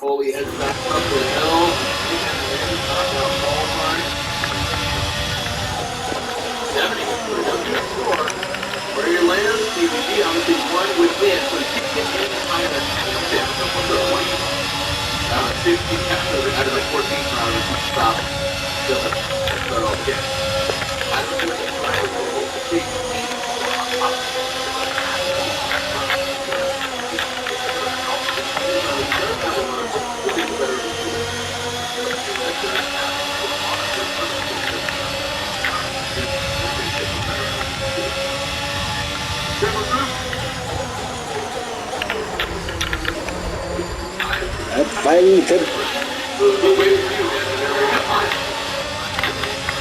Foley heads back up the hill. Ball line. 70. Score. Where you land, CBG obviously one within, so he can't get any higher than 10. So what's the 20? 15 after like 14 rounds, he stopped. So yeah. I don't know what Bang, good.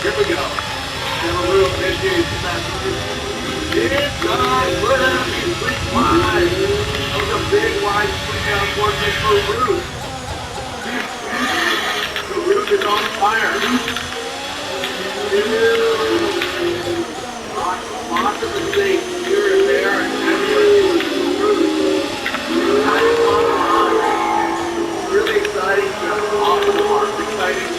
Here we go. Cameroon initiates that. It's gone. He's 3 wide. That was a big wide swing down towards the Peru. Peru is on fire. Lots of mistakes here and there, and really exciting, off the mark, exciting.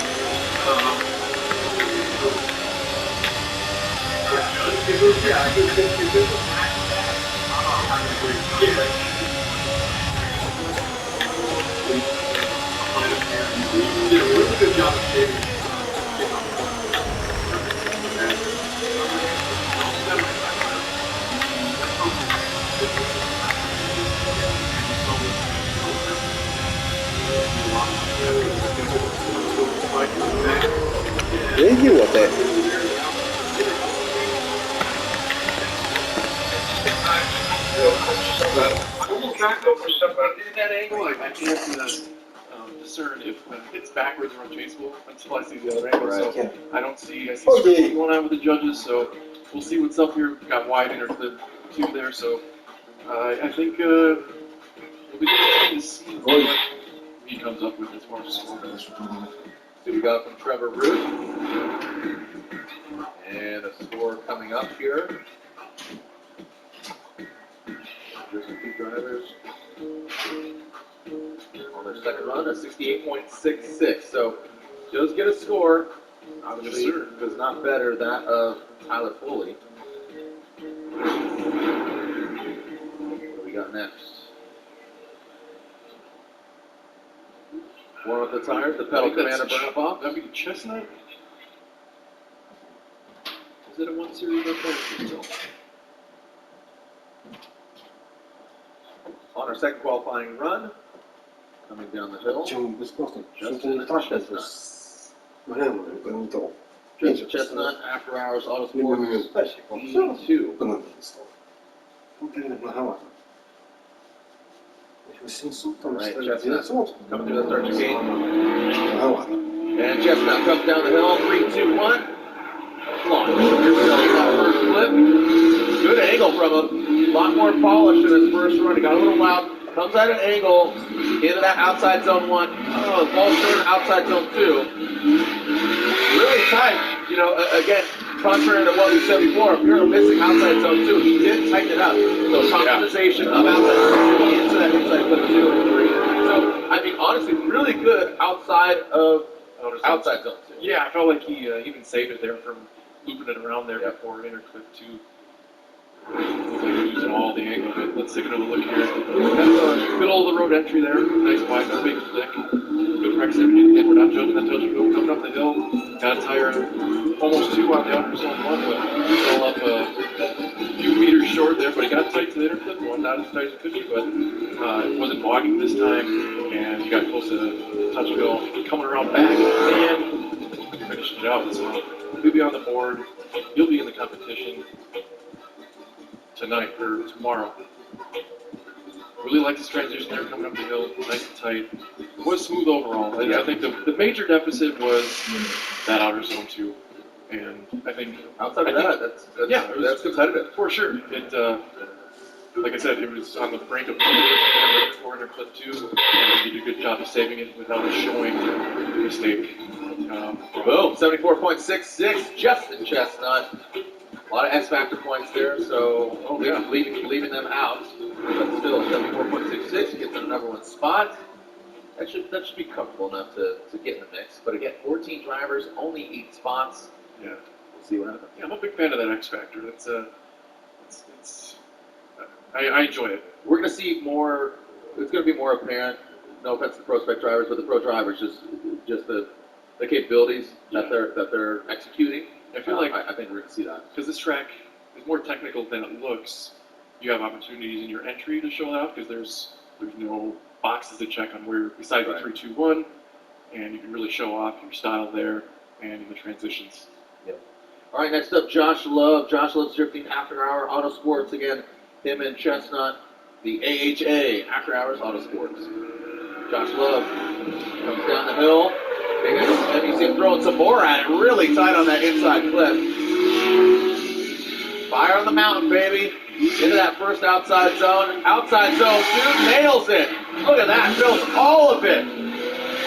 Did a really good job of saving. Деньги вот это. That angle, I can't discern if it's backwards or unchaseable until I see the other angle. Right. So I see something going on with the judges. So we'll see what's up here. Got wide interclip 2 there. So I think it'll be interesting to see what he comes up with as far as score goes. So we got from Trevor Root. And a score coming up here. There's some two drivers on their second run, a 68.66. So does get a score. Obviously, Yes, sir. does not better that of Tyler Foley. What do we got next? Warm up the tires, the pedal commander burn off. That'd be Chestnut. Is it a 1 series or 4? On our second qualifying run, coming down the hill. Чем бесплатно? Justin Chestnut. Justin Chestnut, After Hours Autosport, E2. Right, Chestnut coming through the third chicane. And Chestnut comes down the hill, 3, 2, 1. Launch. Here we go, first flip. Good angle from him. A lot more polish in his first run. He got a little loud. Comes at an angle into that outside zone 1. Oh, ball short outside zone 2. Really tight. You know, again, contrary to what we said before, if you're missing outside zone 2, he did tighten it up. So optimization of outside zone 2 into that inside zone 2 and 3. So, I mean, honestly, really good outside of outside zone 2. Yeah, I felt like he even saved it there from looping it around there before interclip 2. Looks like he's using all the angle, but let's take another look here. Middle of the road entry there. Nice wide, no big thick. Good proximity. Again, we're not judging that touch and go. Coming up the hill, got a tire almost 2 on the outer zone 1, but still up a few meters short there. But he got tight to the interclip 1, not as tight as it could be, but it wasn't bogging this time, and he got close to the touch and go. Coming around back and finished it out. So he'll be on the board. You'll be in the competition tonight or tomorrow. Really like this transition there coming up the hill, nice and tight. It was smooth overall. I think the major deficit was that outer zone 2. And I think Outside of that, that's competitive. for sure. It like I said, it was on the brink of right before interclip 2, and he did a good job of saving it without showing the mistake. Boom, 74.66, Justin Chestnut. A lot of S-factor points there, so leaving them out. But still, 74.66 gets the number 1 spot. That should be comfortable enough to get in the mix. But again, 14 drivers, only 8 spots. Yeah. We'll see what happens. Yeah, I'm a big fan of that X Factor. I enjoy it. We're going to see more. It's going to be more apparent. No offense to the pro spec drivers, but the pro drivers just the capabilities that they're executing. I feel like I think we're going to see that because this track is more technical than it looks. You have opportunities in your entry to show that off because there's no boxes to check on where besides the 3, 2, 1, and you can really show off your style there and in the transitions. Yep. All right, next up, Josh Love. Josh Love's drifting after hour auto sports again. Him and Chestnut, the AHA After Hours Auto Sports. Josh Love comes down the hill. And you see him throwing some more at it, really tight on that inside clip. Fire on the mountain, baby. Into that first outside zone. Outside zone, dude, nails it. Look at that, fills all of it.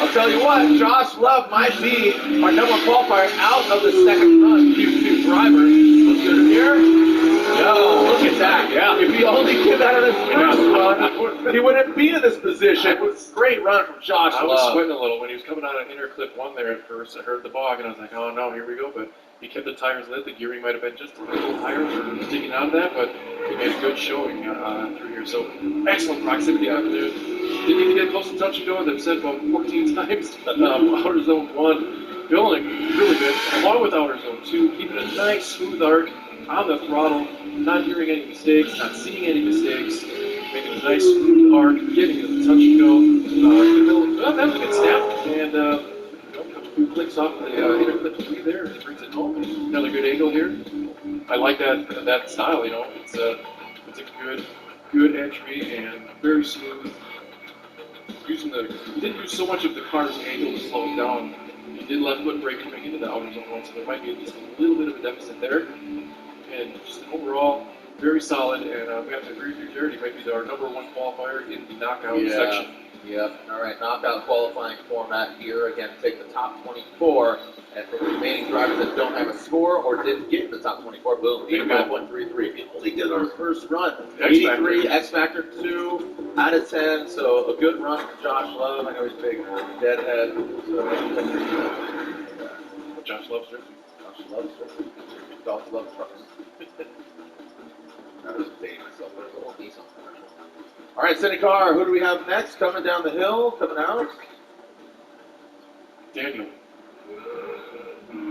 I'll tell you what, Josh Love might be our number 1 qualifier out of the second run. Q2 drivers. Let's get him here. Yo, look at that. Yeah. If he only came out of this first run, he wouldn't be in this position. It was a great run from Josh Love. I was sweating a little when he was coming out of inner clip 1 there at first. I heard the bog and I was like, oh no, here we go. But he kept the tires lit. The gearing might have been just a little higher for sticking out of that, but he made a good showing through here. So excellent proximity out there. Didn't even get close to touch and go. They've said about 14 times. Outer zone 1, feeling really good. Along with outer zone 2, keeping a nice smooth arc on the throttle, not hearing any mistakes, not seeing any mistakes, making a nice smooth arc, getting to the touch and go. Well, that was a good snap, and a few clicks off the inner clip 3 there, and brings it home. Another good angle here. I like that style. It's a good entry and very smooth. He didn't use so much of the car's angle to slow it down. He did left foot brake coming into the outer zone 1, so there might be just a little bit of a deficit there. And just overall, very solid, and we have to agree with you, Jared. He might be our number 1 qualifier in the knockout section. Yep. All right, knockout qualifying format here. Again, take the top 24, and for the remaining drivers that don't have a score or didn't get in the top 24, boom, 85.33. We only did our first run. 83, X Factor 2 out of 10, so a good run from Josh Love. I know he's a big deadhead. So Josh loves drifting. Josh loves drifting. Josh loves trucks. I was dating myself. There's a whole Nissan commercial. All right, CindyCar, who do we have next? Coming down the hill, coming out. Daniel.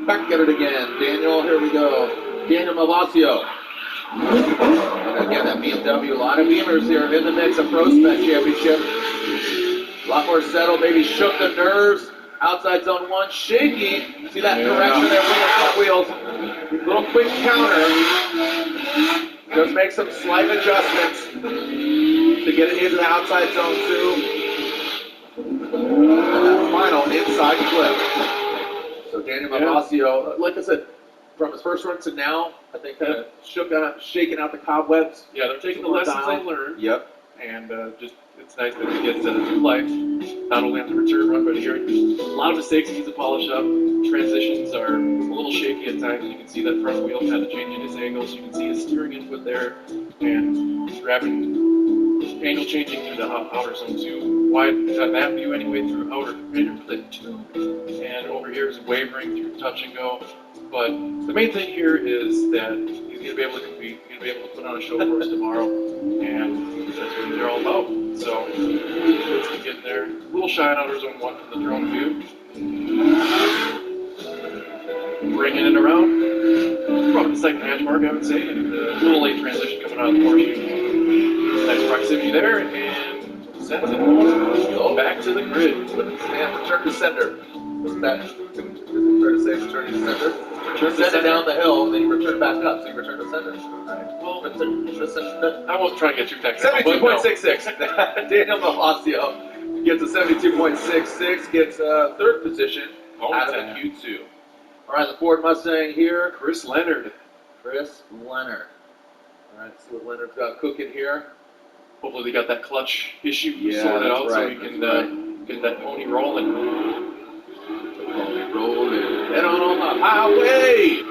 Back at it again. Daniel, here we go. Daniel Malvasio. And again, that BMW, a lot of Beamers here in the mix of Pro Spec Championship. A lot more settled, maybe shook the nerves. Outside zone 1, shaky. See that direction there from the front wheels. Little quick counter. Just make some slight adjustments to get it into the outside zone 2. And that final inside clip. So Daniel Malvasio, like I said, from his first run to now, I think kind of shaking out the cobwebs. Yeah, they're taking the lessons they learned. Yep. And just it's nice that he gets new life, not only on the return run, but here. A lot of mistakes he needs to polish up. Transitions are a little shaky at times. You can see that front wheel kind of changing his angles. You can see his steering input there, and he's grabbing angle changing through the outer zone 2. Wide that view anyway through outer inner clip 2, and over here is wavering through touch and go. But the main thing here is that he's going to be able to compete. He's going to be able to put on a show for us tomorrow, and that's what they're all about. So let's keep getting there. A little shy on outer zone 1 from the drone view. Bringing it around. Probably the second hash mark, I would say, and a little late transition coming out of the horseshoe. Nice proximity there, and sends it home. Back to the grid. And return to sender. Wasn't that fair to say return to sender? Send it down the hill, and then you return back up, so you return to sender. Right. Well, Return I won't try and get too technical. 72.66. Daniel Malvasio gets a 72.66, gets third position out of the Q2. All right, the Ford Mustang here. Chris Leonard. All right, see what Leonard's got cooking here. Hopefully they got that clutch issue Yeah, sorted out right, so we can get that pony rolling. Head on the highway.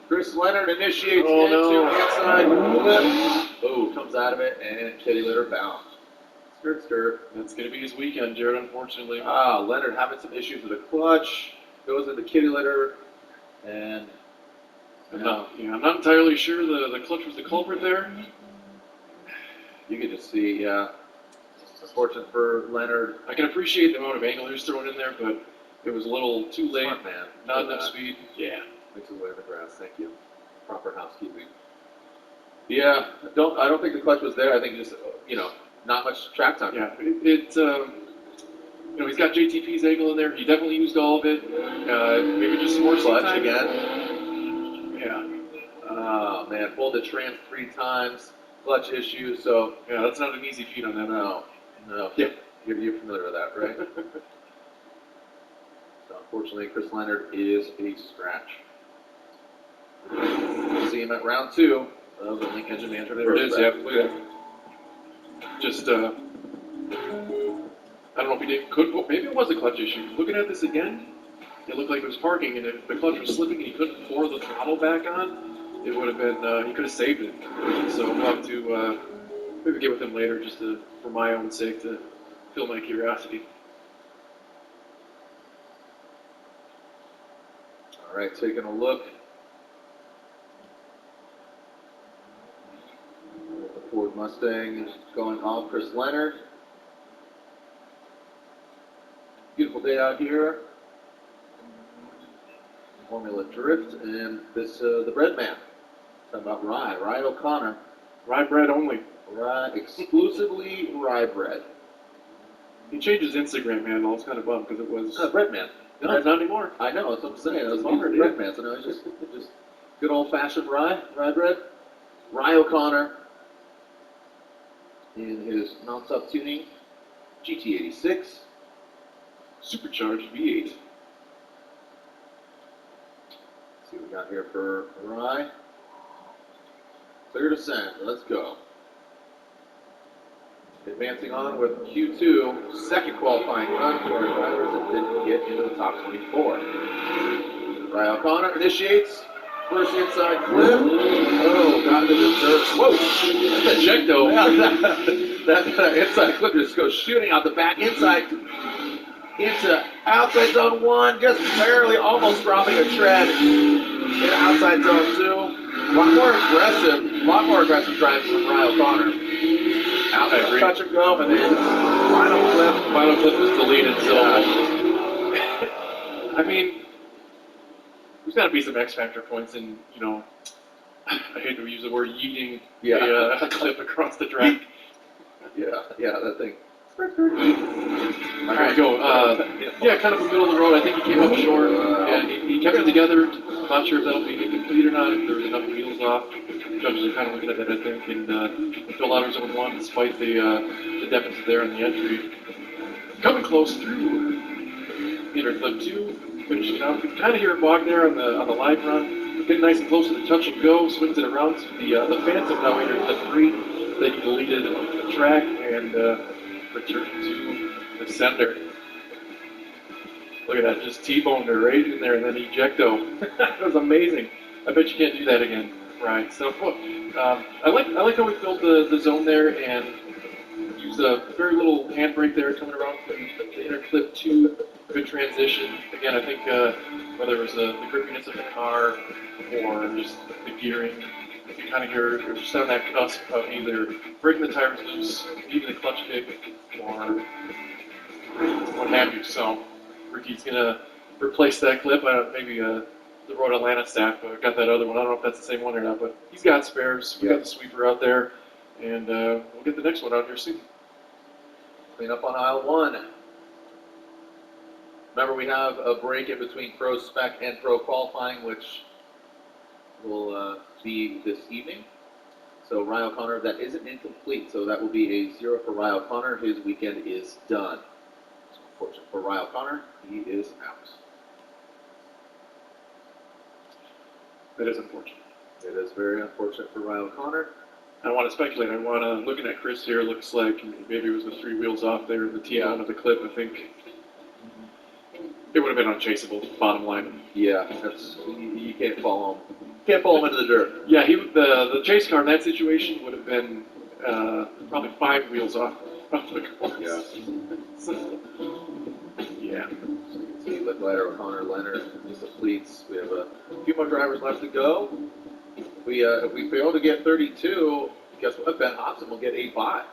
Chris Leonard initiates into the inside flip. Oh, comes out of it and kitty litter bound. Stir. That's going to be his weekend, Jared, unfortunately. Leonard having some issues with the clutch. Goes into kitty litter. And I'm not entirely sure the clutch was the culprit there. you can just see, unfortunate for Leonard. I can appreciate the amount of angle he was throwing in there, but it was a little too late. Smart man. Not enough speed. Yeah. Makes his way in the grass. Thank you. Proper housekeeping. Yeah, I don't think the clutch was there. I think just, not much track time. Yeah, he's got JTP's angle in there. He definitely used all of it. Maybe just some more Clutch time. again. Yeah. Oh, man. Pulled the trans 3 times. Clutch issues, so. Yeah, that's not an easy feat on that. No. Yeah. You're familiar with that, right? So, unfortunately, Chris Leonard is a scratch. We'll see him at round 2 of the Link Engine Manager. There it is, yeah. Look at that. Just, I don't know if he maybe it was a clutch issue. Looking at this again, it looked like it was parking, and if the clutch was slipping and he couldn't pour the throttle back on, it would have been, he could have saved it. So we'll have to maybe get with him later just for my own sake to fill my curiosity. All right, taking a look. The Ford Mustang going off. Chris Leonard. Beautiful day out here. Formula Drift, and this the bread man. Talking about rye O'Connor. Rye bread only. Rye, exclusively rye bread. He changed his Instagram handle. I was kind of bummed because it was Bread man. no, it's not anymore. I know, that's what I'm saying. It was Bummer, bread man, so no, it's just good old fashioned rye bread. Rye O'Connor in his Mount Up tuning, GT86. Supercharged V8. See what we got here for Rye. Clear to send. Let's go. Advancing on with Q2, second qualifying run for our drivers that didn't get into the top 24. Rye O'Connor initiates. First inside clip. Oh, got into the dirt. Whoa! That's a ejecto. That inside clip just goes shooting out the back inside into outside zone 1, just barely almost dropping a tread in outside zone 2. A lot more aggressive driving from Rye O'Connor. Outside touch and go, and then Final clip was deleted, so I mean, there's got to be some X factor points in, I hate to use the word yeeting a clip across the track. Yeah, that thing. There you go. Kind of a middle of the road. I think he came up short, and he kept it together. I'm not sure if that'll be incomplete or not, if there was enough wheels off. Judges are kind of looking at that, I think, and Phil Lauder's on 1 despite the deficit there in the entry. Coming close through inner clip 2, finishing it out. You can kind of hear it bog there on the line run. Getting nice and close to the touch and go, swings it around to the Phantom now inner clip 3. Then he deleted the track and returned to the sender. Look at that, just T-boned her right in there and then ejecto. That was amazing. I bet you can't do that again. Right, so I like how we filled the zone there and used a very little handbrake there coming around the inner clip 2. Good transition. Again, I think whether it was the grippiness of the car or just the gearing, you kind of hear you're just on that cusp of either breaking the tires loose, needing a clutch kick, or what have you. So Ricky's gonna replace that clip. Maybe the Road Atlanta staff got that other one. I don't know if that's the same one or not, but he's got spares. We got the sweeper out there, and we'll get the next one out here soon. Clean up on aisle 1. Remember, we have a break in between Pro Spec and Pro Qualifying, which will be this evening. So Rye O'Connor, that isn't incomplete, so that will be a 0 for Rye O'Connor. His weekend is done. So unfortunate for Rye O'Connor, he is out. That is unfortunate. It is very unfortunate for Rye O'Connor. I don't want to speculate. Looking at Chris here, looks like maybe it was the 3 wheels off there in the T-bone of the clip. I think it would have been unchaseable, bottom line. Yeah, you can't follow him. Can't follow him into the dirt. Yeah, the chase car in that situation would have been probably 5 wheels off. Yeah. Yeah. So you can see Licklider, O'Connor, Leonard, Lisa Fleets. We have a few more drivers left to go. If we fail to get 32, guess what? Ben Hobson will get 8-5.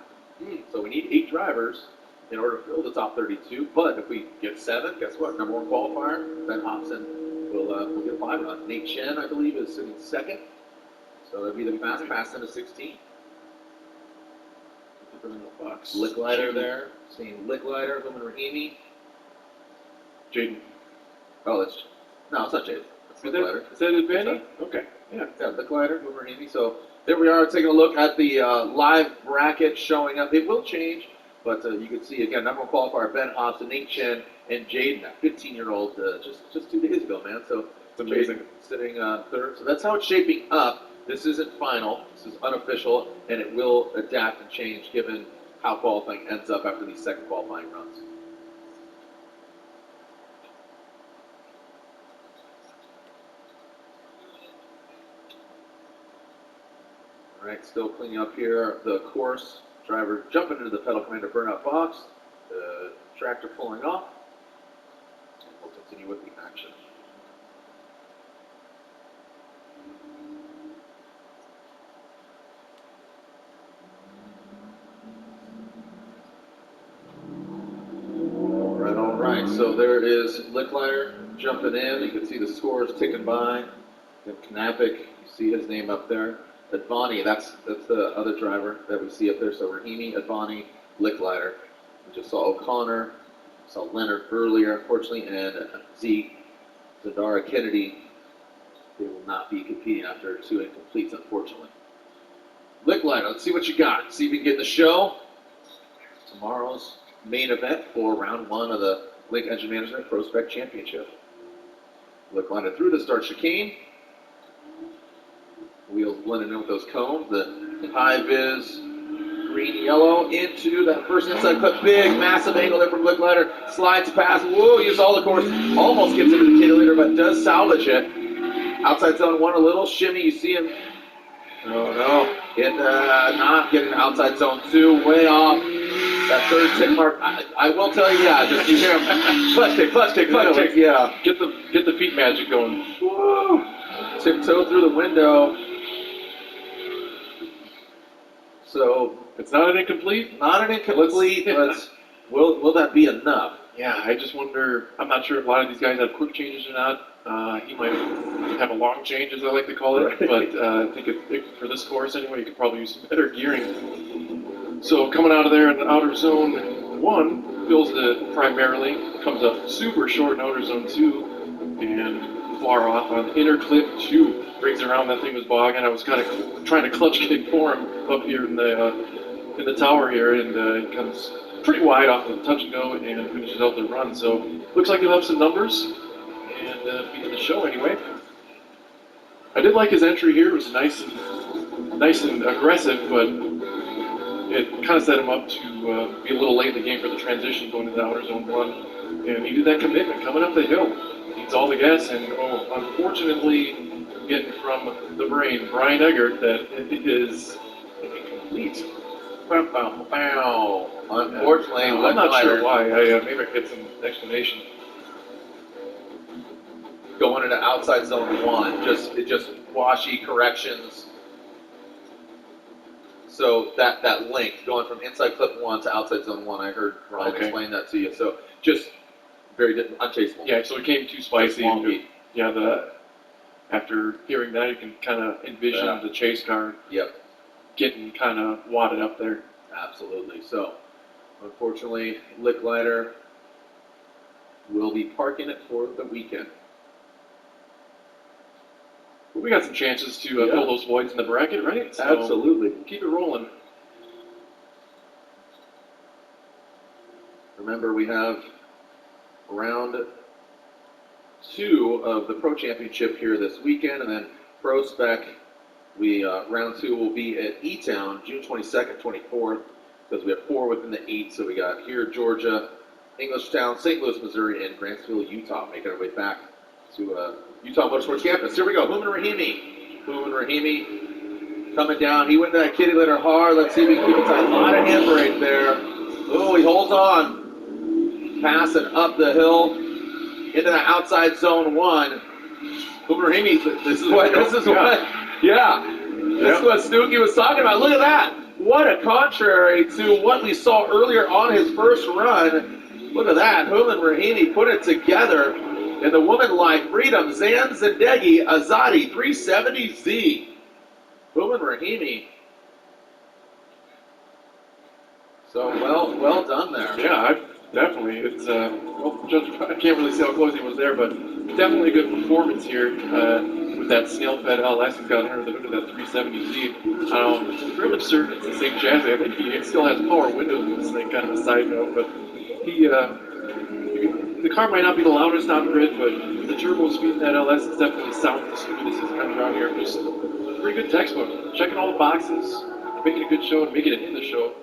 So we need 8 drivers in order to fill the top 32. But if we get 7, guess what? Number 1 qualifier, Ben Hobson will get a 5 run. Nate Chen, I believe, is sitting second. So that'd be the fast pass into 16. Licklider there. Seeing Licklider, Lumen Rahimi. Jaden. Oh, it's not Jaden. That's Licklider. Is that Benny? Okay. Yeah, Licklider, Lumen Rahimi. So there we are, taking a look at the live bracket showing up. It will change, but you can see again, number 1 qualifier Ben Hobson, Nate Chen, and Jaden, that 15-year-old, just 2 days ago, man. So it's amazing. Jaden sitting third. So that's how it's shaping up. This isn't final. This is unofficial, and it will adapt and change given how qualifying ends up after these second qualifying runs. All right, still cleaning up here the course. Driver jumping into the pedal commander burnout box. The tractor pulling off. And we'll continue with the action. All right. So there is Licklider jumping in. You can see the scores ticking by. Then Knappich, you see his name up there. Advani, that's the other driver that we see up there. So Rahimi, Advani, Licklider. We just saw O'Connor, saw Leonard earlier, unfortunately, and Zeke, Zadara Kennedy. They will not be competing after 2 incompletes, unfortunately. Licklider, let's see what you got. See if we can get in the show. Tomorrow's main event for round 1 of the Link Engine Management Pro Spec Championship. Licklider through the start chicane. Wheels blending in with those cones. The high vis green yellow into that first inside clip. Big massive angle there from Licklider. Slides past. Whoa, you saw the course. Almost gets into the kitty leader, but does salvage it. Outside zone 1, a little shimmy. You see him. Oh no. Not getting to outside zone 2. Way off. That third tick mark. I will tell you, yeah, just you hear him. Clutch tick, yeah. Get the feet magic going. Woo! Tiptoe through the window. So it's not an incomplete? Not an incomplete, but will that be enough? Yeah, I just wonder. I'm not sure if a lot of these guys have quick changes or not. He might have a long change, as I like to call it, but I think for this course anyway, you could probably use some better gearing. So coming out of there in the outer zone 1, fills it primarily, comes up super short in outer zone 2, and far off on inner clip 2. Brings around, that thing was bogging. I was kind of trying to clutch kick for him up here in the tower here, and he comes pretty wide off the touch and go and finishes out the run. So looks like he'll have some numbers and be in the show anyway. I did like his entry here. It was nice and aggressive, but it kind of set him up to be a little late in the game for the transition going into the outer zone 1. And he did that commitment coming up the hill. Needs all the gas, and unfortunately, getting from the brain, Brian Eggert, that it is incomplete. Unfortunately, I'm not sure why. Maybe I get some explanation. Going into outside zone 1, just washy corrections. So that link going from inside clip 1 to outside zone 1, I heard Ryan explain that to you. So just very unchaseable. Yeah, so it came too spicy. Wonky. Yeah, after hearing that, you can kind of envision the chase car getting kind of wadded up there. Absolutely. So, unfortunately, Licklider will be parking it for the weekend. But we got some chances to fill those voids in the bracket, right? So absolutely. Keep it rolling. Remember, we have round 2 of the Pro Championship here this weekend, and then Pro Spec. Round 2 will be at E-Town, June 22nd, 24th, because we have 4 within the 8. So we got here, Georgia, Englishtown, St. Louis, Missouri, and Grantsville, Utah, making our way back to Utah Motorsports Campus. Here we go, Hooman Rahimi coming down. He went to that kitty litter hard. Let's see if we can keep it tight. A lot of hand brake there. Oh, he holds on. Passing up the hill into the outside zone 1. Uberhimi, this is what, This is what Snooki was talking about. Look at that. What a contrary to what we saw earlier on his first run. Look at that. Hooman Rahimi put it together in the woman like Freedom. Zan Zendegi Azadi 370Z. Hooman Rahimi. So well done there. Yeah, definitely. It's I can't really see how close he was there, but definitely a good performance here with that snail-fed LS. He's got under the hood of that 370Z. I'm fairly certain it's the same chassis. I think he still has power windows in this thing, kind of a side note, but the car might not be the loudest on grid, but the turbo speed in that LS is definitely sound the smoothest as it comes around here. Just a pretty good textbook. Checking all the boxes, making a good show, and making it in the show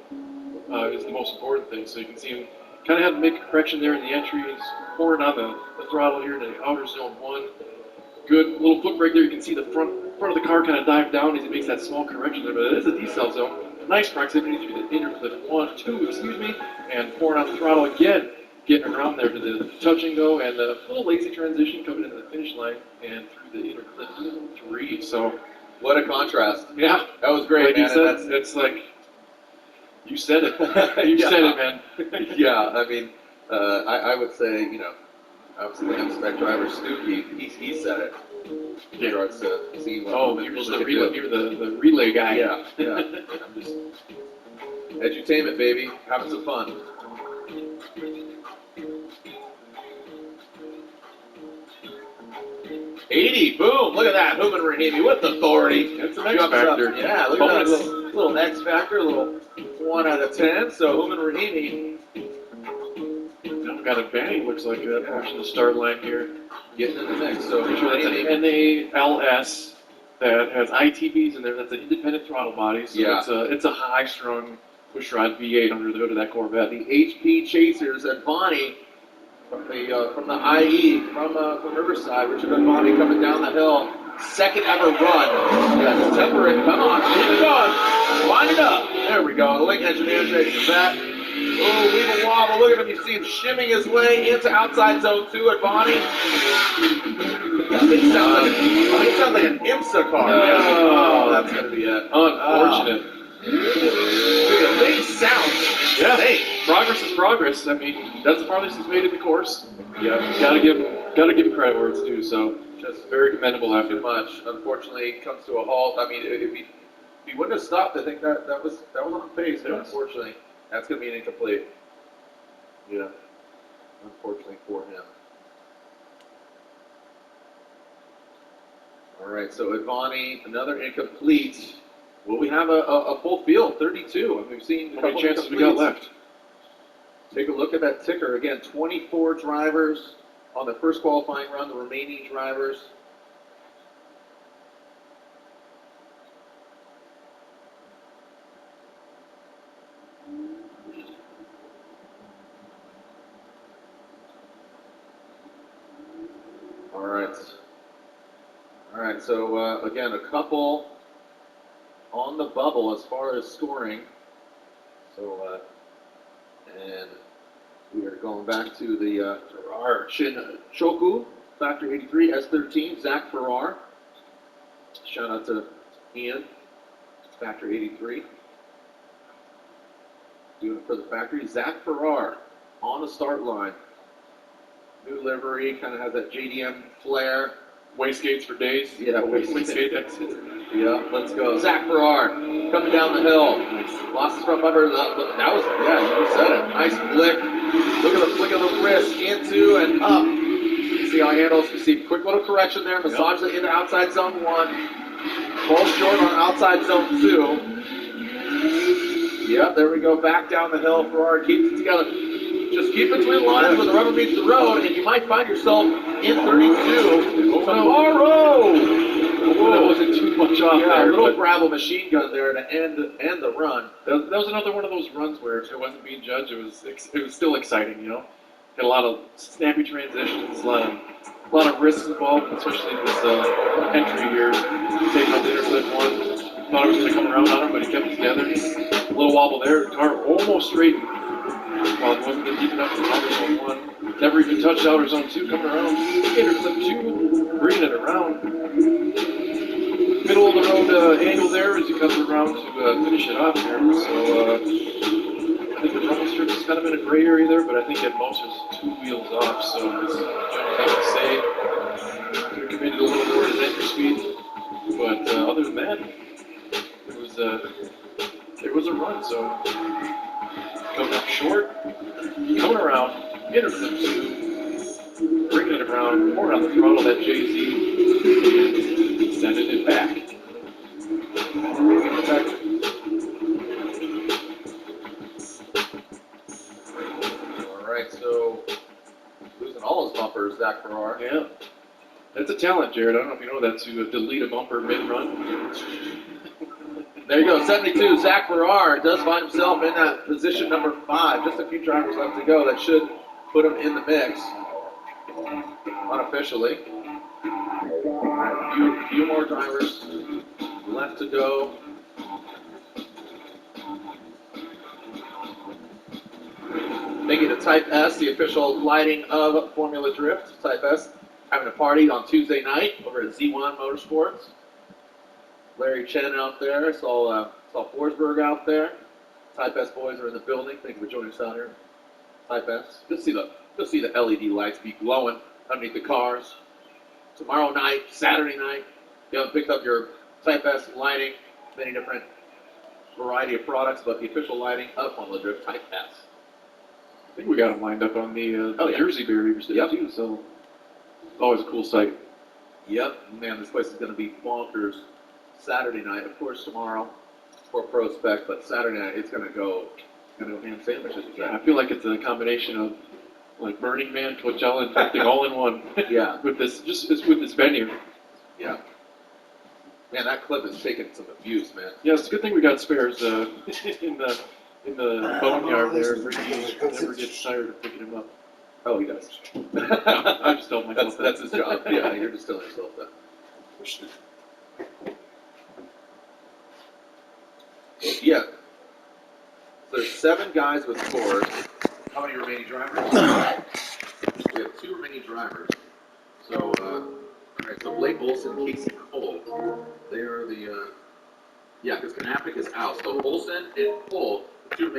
is the most important thing. So you can see him kind of have to make a correction there in the entry. He's pouring on the throttle here in the outer zone 1. Good little foot brake there. You can see the front of the car kind of dive down as he makes that small correction there, but it is a decel zone. Nice proximity through the inner clip 1, 2, and pouring on the throttle again, getting around there to the touch and go, and a little lazy transition coming into the finish line and through the inner clip 3. So what a contrast. Yeah, that was great, like man. You said, it's like you said it. You said it, man. Yeah, I mean, I would say, obviously the M-Spec driver, Snooki, he said it. He starts to see what you're the relay guy. Yeah. I'm just edutainment, baby. Having some fun. '80, boom! Look at that, Hooman Rahimi with authority. That's an X factor. Yeah, look at that little X factor, a little 1 out of 10. So Hooman Rahimi got a bang. Looks like that pushing the start line here, getting in the mix. So that's an NALS that has ITBs in there. That's an independent throttle body. So it's a high-strung pushrod V8 under the hood of that Corvette. The HP Chasers at Bonnie. From the IE from Riverside, Richard Bonnie coming down the hill, second ever run. That's temperate. Come on, keep it going. Line it up. There we go. The Link Engineers races that. Oh, leave a wobble. Look at him. You see him shimming his way into outside zone 2 at Bonnie. He sounds like an IMSA car. Oh, that's gonna be it. Unfortunate. The big sound. Yeah. Hey, progress is progress. I mean, that's the farthest he's made in the course. Yeah, gotta give him credit where it's due. So, just very commendable after much. Unfortunately, it comes to a halt. I mean, if he wouldn't have stopped, I think that was on pace. But unfortunately, that's gonna be an incomplete. Yeah, unfortunately for him. All right, so Advani, another incomplete. Will we have a full field, 32? And we've seen how many chances we got left. Take a look at that ticker. Again, 24 drivers on the first qualifying run, the remaining drivers. All right, so again, a couple on the bubble as far as scoring. So, and we are going back to the Farrar Shin Choku, Factory 83, S13, Zach Farrar. Shout out to Ian, Factory 83. Doing it for the factory. Zach Farrar on the start line. New livery, kind of has that JDM flair. Wastegates for days. Yeah, wastegate exits. Yeah, let's go. Zach Farrar coming down the hill. Lost his front bumper. That was, you said it. Nice flick. Look at the flick of the wrist into and up. See how he handles. You see quick little correction there. Massage it into outside zone 1. Falls short on outside zone 2. Yep, there we go. Back down the hill. Farrar keeps it together. Just keep between the lines when the rubber meets the road, and you might find yourself in 32 tomorrow. That wasn't too much off there. A little gravel machine gun there to end the run. That was another one of those runs where it wasn't being judged. It was still exciting, you know. Had a lot of snappy transitions, a lot of risks involved, especially in this entry here. Taking up the interclip 1. Thought it was going to come around on him, but he kept it together. A little wobble there. Car almost straight. Well, it wasn't deep enough for outer zone 1. Never even touched outer zone 2. Coming around, intercept 2, bringing it around. Middle of the road angle there as he comes around to finish it off here. So I think the rumble strip is kind of in a gray area there, but I think at most is 2 wheels off. So it's generally to say could have committed a little more to entry speed, but other than that, there was a run. So coming up short, coming around, intercept 2, bringing it around, more on the throttle that JZ, and sending it back. All right, so losing all his bumpers, Zach Farrar. Yeah. That's a talent, Jared. I don't know if you know that, to delete a bumper mid-run. There you go, 72. Zach Farrar does find himself in that position number 5. Just a few drivers left to go. That should put him in the mix unofficially. A few more drivers left to go. Making it Type S, the official lighting of Formula Drift. Type S having a party on Tuesday night over at Z1 Motorsports. Larry Chen out there. Saw Forsberg out there. Type S boys are in the building. Thank you for joining us out here. Type S. You'll see the LED lights be glowing underneath the cars. Tomorrow night, Saturday night, if you haven't picked up your Type S lighting, many different variety of products, but the official lighting of Formula Drift Type S. I think we got them lined up on the Jersey barriers today, too, so it's always a cool sight. Yep, man, this place is going to be bonkers Saturday night. Of course, tomorrow for Pro Spec, but Saturday night it's going to go ham sandwiches. Yeah, I feel like it's a combination of like Burning Man, Coachella, and something all in one. Yeah, with this venue. Yeah. Man, that clip is taking some abuse, man. Yeah, it's a good thing we got spares in the boneyard there. Ricky never gets tired of picking him up. Oh, he does. No, I just told myself that's his job. Yeah, you're just telling yourself that. Yeah. So there's 7 guys with scores. How many remaining drivers? We have 2 remaining drivers. So, all right, so Blake Olson, Casey Cole. They are the, yeah, because Knappich is out. So Olson and Cole, 2 remaining.